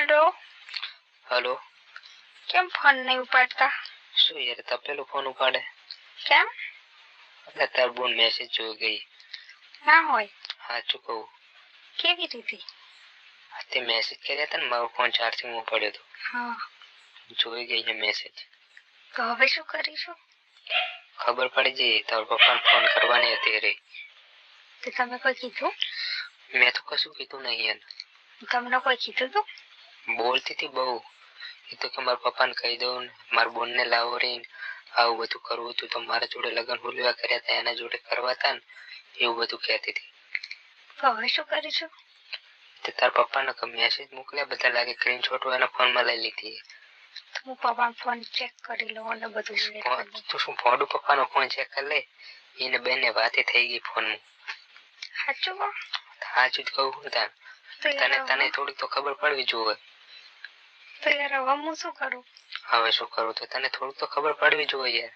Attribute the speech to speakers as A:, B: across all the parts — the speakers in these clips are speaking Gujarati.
A: हेलो।
B: हेलो।
A: કેમ ફોન નહીં ઉપાડતા?
B: શું યાર તપેલો ફોન ઉપાડે?
A: કેમ?
B: અરે તાર બોન મેસેજ જોઈ ગઈ.
A: ના હોય.
B: સાચું કહું.
A: કેવી રીતે?
B: તે મેસેજ કર્યા હતા ને, મારો ફોન ચાર્જિંગમાં પડ્યો હતો.
A: હા.
B: જોઈ ગઈ છે મેસેજ.
A: તો હવે શું કરીશું?
B: ખબર પડી જઈ તાર પપ્પાને ફોન કરવાની હતી રે.
A: તો તમે કોઈ કીધું?
B: મેં તો કશું કીધું નહીં યાર.
A: તમને કોઈ કીધું તું?
B: બોલતી હતી બહુ. એ તો કે મારા પપ્પાને કહી દઉં, મારા બોનને લાવો રે, આવું બધું કરવું હતું તો મારા જોડે લગ્ન બોલવા કર્યા હતા, એના જોડે કરવા હતા ને એવું બધું કહેતી હતી.
A: તો હવે શું કરીશું?
B: તે તાર પપ્પાને મેસેજ મોકલ્યા બધા લાગે સ્ક્રીનશોટ એના ફોનમાં લઈ લીધી.
A: તો હું પપ્પાનો ફોન ચેક કરી લઉં અને બધું.
B: તું શું ફોડું પપ્પાનો ફોન ચેક કરી લે, એને બેને વાતે થઈ ગઈ ફોનમાં.
A: સાચું કહો?
B: સાચું જ કહું તાર. તને થોડીક તો ખબર પડવી જોઈએ.
A: તો યાર હવે હું શું કરું?
B: હવે શું કરું તો તને થોડુંક તો ખબર પડવી જોઈએ યાર.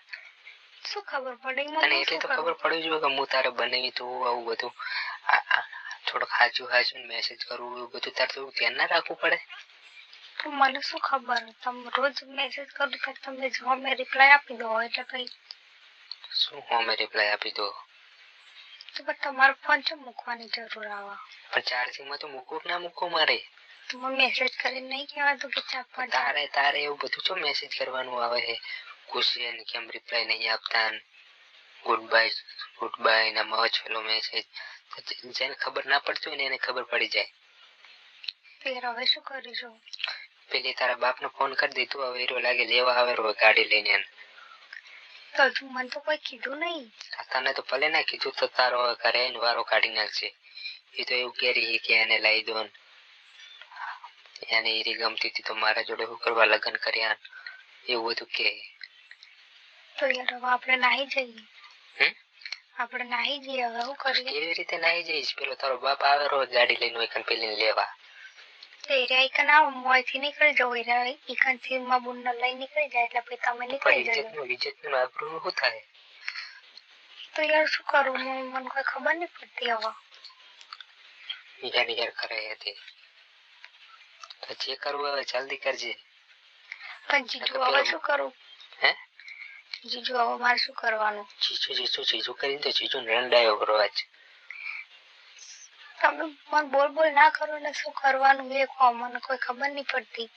A: શું ખબર પડે?
B: તને એટલી તો ખબર પડવી જોઈએ કે હું તારે બનાવી તું આવું બધું થોડુંક સાચું મેસેજ કરવું એવું બધું તારે થોડું ધ્યાન ના રાખવું પડે.
A: તો મને શું ખબર? તમે રોજ મેસેજ કરો તો તમે જો મેં રિપ્લાય આપી દો એટલે કઈ.
B: શું હું રિપ્લાય આપી દો?
A: તો પણ તમારો ફોન છે મૂકવાની જરૂર આવે?
B: પણ ચાર્જિંગમાં તો મૂકવું ના મૂકવું મારે.
A: તમે મેસેજ કરીને નહીં કહેવાતું કે
B: તારે એવું બધું શું મેસેજ કરવાનું આવે છે? ખુશી કેમ રિપ્લાય નહીં આપતા, ગુડ બાય ના મચ પેલો મેસેજ. જેને ખબર ના પડતી હોય ને એને ખબર પડી જાય.
A: હવે શું કરીશું?
B: પેલી તારા બાપને ફોન કરી દીધું, હવે એરો લાગે લેવા આવે ગાડી લઈને.
A: તો તું મને તો કોઈ કીધું નહીં.
B: તને તો ભલે ના કીધું તો તારો ઘરે આવીને વારો કાઢી નાખશે. એ તો એવું કહે કે એને લઈ દો, એને એરી ગમતી હતી તો મારા જોડે શું કરવા લગ્ન કર્યા એવું બધું કે.
A: તો યાર હવે આપણે નાહી જઈએ. આપણે નાહી જઈએ હવે શું કરીએ?
B: કેવી રીતે નાહી જઈશ? પેલો તારો બાપ આવે રોજ ગાડી લઈને એકન પેલીને લેવા.
A: તો એરિયા એકન આવો મોંથી નીકળી જાવ, એરિયા એકન થી માં બુનને લઈ નીકળી જાય એટલે પછી તમે નીકળી જજો.
B: ઇજ્જતનું આબરૂનું શું થાય?
A: તો યાર શું કરું? મને કોઈ ખબર નહીં પડતી હવે.
B: યાર કરે હતી તો જે કરવું હવે જલ્દી કરજે.
A: પણ જીજુ હવે શું કરું?
B: હે
A: જીજુ હવે મારે શું કરવાનું?
B: જીજુ કરીને તો જીજુ રંડાયો કરવા જ.
A: તમે મને બોલ ના કરો ને શું કરવાનું એ કહો, મને કોઈ ખબર નહીં પડતી.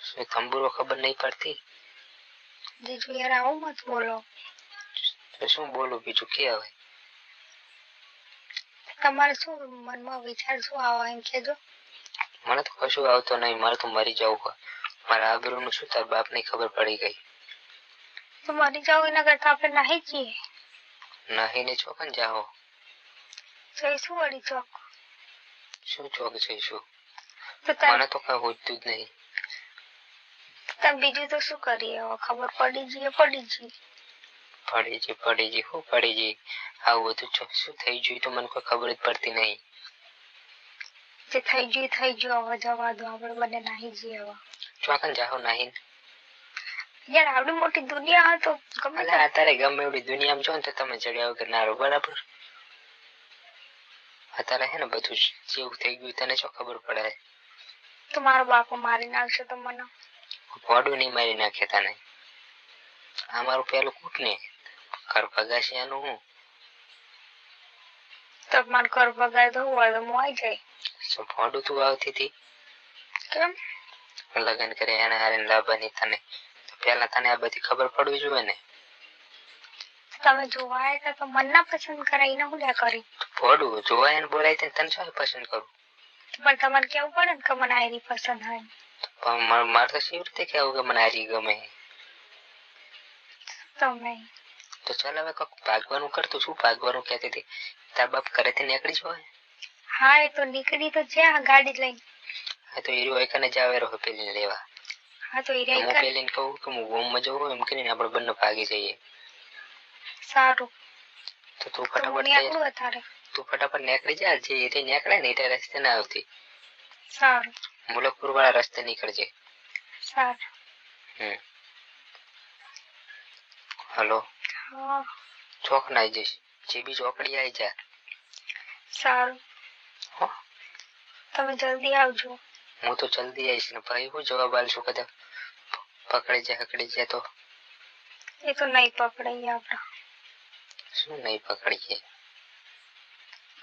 B: શું તંબુરો ખબર નહીં પડતી?
A: જીજુ યાર આવું મત બોલો.
B: તો શું બોલું બીજું કે? હવે
A: તમારે શું મનમાં વિચાર શું આવે એમ કેજો.
B: મને તો કશું આવતો નહીં, મારે તો મરી જવું. મારા આબરૂનું શું તાર બાપને ખબર પડી ગઈ.
A: તો મરી જાવ એના કરતા આપણે નાહી જઈએ.
B: નાહીને ચોકન જાઓ.
A: જઈશું વળી ચોક.
B: શું ચોક જઈશું?
A: મને
B: તો કઈ હોતું જ નહીં.
A: તમે બીજું તો શું કરીએ? ખબર પડી જઈએ.
B: પડી જી શું પડી જી? આવું બધું શું થઈ ગયું તો મને કોઈ ખબર જ પડતી નહીં.
A: જે થઈ ગયું હવે જવા દો, આપણે બંને નાહી જઈએ હવે.
B: ચોકન જાઓ નાહીને.
A: યાર આવડી મોટી દુનિયા તો ગમે
B: અત્યારે ગમે એવડી દુનિયામાં જો ને તો તમે જડ્યા વગર ના રહો, બરાબર? અત્યારે હે ને બધું જેવું થઈ ગયું તને શું ખબર પડે?
A: તો મારો બાપો મારી નાખશે તો મને?
B: ભોડું નહીં મારી નાખે તને. આ મારું પેલું કૂટ ને ઘર ભગાશે એનું હું.
A: તો મારે ઘર ભગાય તો હોય તો હું આવી જાય.
B: શું ભોડું તું આવતી હતી?
A: કેમ?
B: લગ્ન કરે એને હારે લાવવાની તને તો પેલા તને આ બધી ખબર પડવી જોઈએ ને.
A: તમે જોવા આવ્યા તો મન ના પસંદ કરાઈને હું લ્યા કરી?
B: ભોડું જોવા એને બોલાય તને શું પસંદ કરું?
A: પણ તમારે કેવું પડે ને કે મને આયરી પસંદ હોય.
B: પણ મારે તો કેવી રીતે કેવું કે મને આયરી ગમે?
A: તમે
B: તો ચાલ હવે કોક ભાગવાનું કરતું. શું ભાગવાનું કહેતી હતી? તાર બાપ ઘરેથી નીકળી જવાય?
A: હા એ તો નીકળી તો જ્યાં ગાડી લઈને.
B: હા તો એરી એકને જ આવે રહો પેલીને લેવા.
A: હા તો
B: હું પેલીને કહું કે હું ગોમમાં જવું એમ કરીને આપણે બંને ભાગી જઈએ.
A: સારું.
B: તો તું ફટાફટ નીકળી જા. જે એ નીકળે ને એ રસ્તે ના આવતી.
A: સારું.
B: મુલકપુર વાળા રસ્તે નીકળજે.
A: સારું.
B: હલો.
A: હા.
B: ચોક ના આવી જઈશ. જે બી ચોકડી આવી જા.
A: સારું. તમે જલ્દી આવજો.
B: હું તો જલ્દી આવીશ ને ભાઈ હું જવાબ આલશું કદાચ પકડી જાય હકડી જાય તો
A: એ તો નહીં પકડાય આપડા.
B: શું નહીં પકડીએ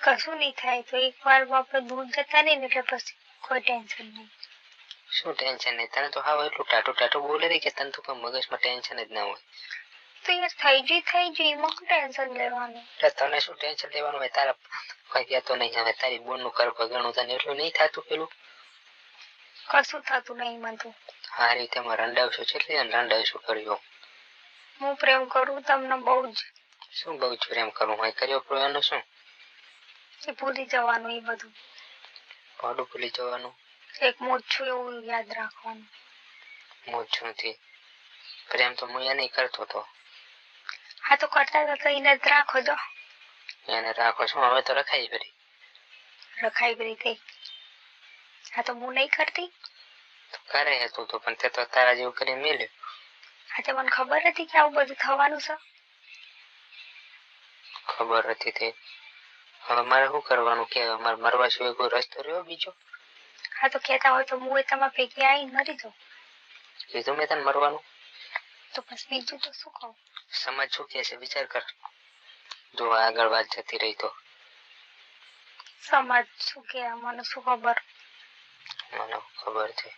A: કશું નહીં થાય તો એકવાર આપણે દૂર જતા નહીં ને એટલે પછી કોઈ ટેન્શન નહીં.
B: શું ટેન્શન નહીં તને તો હાવ એટલું ટાટું ટાટું બોલે રહી કે તને તો કોઈ મગજમાં ટેન્શન જ ના હોય
A: તો યાર થઈ જાય એમાં શું ટેન્શન લેવાનું.
B: એટલે તને શું ટેન્શન લેવાનું હોય તારા કોઈ કહેતો નહીં હવે તારી બોનનું કર ભગણું તને એટલું નહીં થતું પેલું
A: કશું થતું નહીં મને તો.
B: આ રીતે માં રંડાવશું છે એટલે રંડાવશું કર્યો
A: હું પ્રેમ કરું તમને બહુ જ.
B: શું બહુ જ પ્રેમ કરું હોય કર્યો પ્રેમનું શું
A: એ ભૂલી જવાનું એ બધું.
B: ભાડું ભૂલી જવાનું
A: એક મોજ છું એવું યાદ રાખવાનું.
B: મોજ છું થી પ્રેમ તો હું એને કરતો હતો
A: હા તો કરતા હતા તો એને જ રાખો જો.
B: એને રાખો શું હવે તો રખાઈ ફરી
A: રખાઈ બધી થઈ. હા તો હું નહીં કરતી.
B: તો કરે હતું તો પણ તે તો તારા જેવું કરી મેલ્યું
A: હા તો મને ખબર હતી કે આવું બધું થવાનું છે.
B: ખબર હતી તે હવે મારે શું કરવાનું કે મારે મરવા સિવાય કોઈ રસ્તો રહ્યો બીજો
A: હા તો કહેતા હોય તો હું તમારા ભેગી આવીને મરી જાઉં.
B: કીધું મેં તને મરવાનું
A: તો બસ બીજું તો શું કહું.
B: સમાજ શું કહે છે વિચાર કર જો આગળ વાત જતી રહી તો
A: સમાજ શું કે મને શું ખબર.
B: મને ખબર છે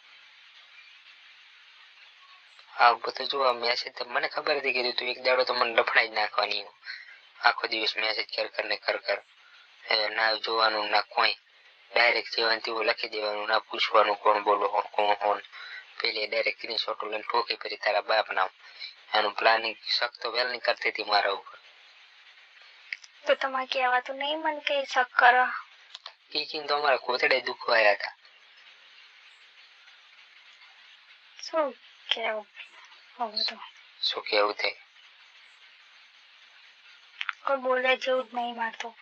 B: આ બધું જો મેસેજ મને ખબર હતી કીધું તું એક દાડો તો મને લફડાઈ જ નાખવાની આખો દિવસ મેસેજ કર ને કર ના જોવાનું ના કોઈ ડાયરેક્ટ જીવન તેવું લખી દેવાનું ના પૂછવાનું કોણ બોલો કોણ હોન પેલી ડાયરેક્ટ સ્ક્રીનશોટ લઈને ઠોકી ફરી તારા બાપ નામ એનું પ્લાનિંગ શક તો વેલ નહીં કરતી હતી મારા ઉપર
A: તો તમારે કહેવાતું નહીં મને કે શક કરો.
B: પીકિંગ તો અમારા કોતડે દુખવાયા હતા
A: શું કેવું હવે તો
B: શું કેવું તે
A: કોઈ બોલે જેવું જ નહીં મારતો.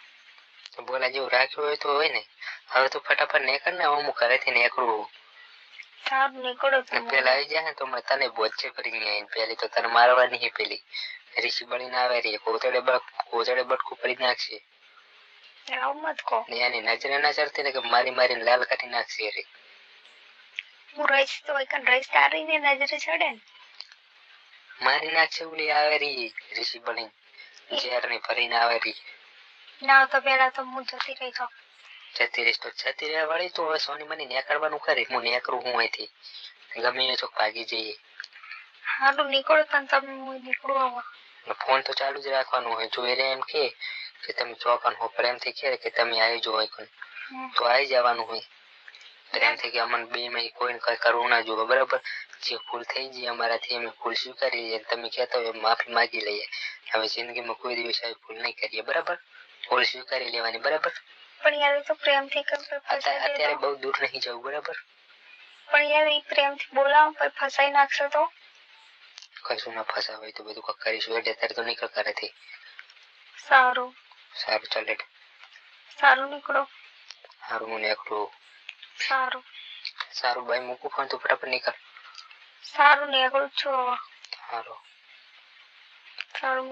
B: તો બોલા જેવું રાખ્યું હોય તો હોય ને હવે તો ફટાફટ નીકળ ને હું ઘરેથી નીકળું
A: સારું નીકળો તમે.
B: પેલા આવી જાય ને તો મેં તને બોચે કરીને આવીને પેલી તો તને મારવાની પેલી ઋષિ બળીને આવે રહી કોતડે બટકું કરી નાખશે
A: આવું મત કહો.
B: ને એની નજરે ના ચડતી ને કે મારીને લાલ કાઢી નાખશે રે
A: હું રહીશ તો એક રહીશ તારી ને નજરે ચડે ને
B: મારી નાખશે ઓલી આવે રહી ઋષિ બળીને ઝેર ની ભરીને આવે રહી
A: ના તો પેલા તો હું જતી રહી જાઉં.
B: જતી રહીશ તો જતી રહેવા વાળી તો હવે સોની મને નીકળવાનું ખરી હું નીકળું હું અહીંથી ગમે એ ચોક ભાગી જઈએ
A: સારું નીકળો તમે હું નીકળું હવે.
B: ફોન તો ચાલુ જ રાખવાનું હોય જો એને એમ કે તમે ચોકન હો પ્રેમથી કે તમે આવી જાઓ હોય તો આવી જવાનું હોય પ્રેમથી કે અમને બે માં કોઈને કઈ કરવું ના જોવે બરાબર જે ભૂલ થઈ જાય અમારાથી અમે ભૂલ સ્વીકારી લઈએ તમે કહેતા હોય માફી માંગી લઈએ હવે જિંદગીમાં કોઈ દિવસ આવી ભૂલ નહીં કરીએ બરાબર ભૂલ સ્વીકારી લેવાની બરાબર.
A: પણ યાર તો પ્રેમથી
B: અત્યારે બહુ દૂર નહીં જવું બરાબર.
A: પણ યાર એ પ્રેમથી બોલાવ પછી ફસાઈ નાખશો તો
B: કશું ના ફસાવ હોય તો બધું કક કરીશું એટલે અત્યારે તો નીકળ કરેથી
A: સારું
B: ચાલે
A: સારું નીકળો.
B: સારું હું નીકળું સારું ભાઈ મૂકું ફોન તું ફટાફટ નીકળ.
A: સારું નીકળું છું હવે.
B: સારું
A: સારું.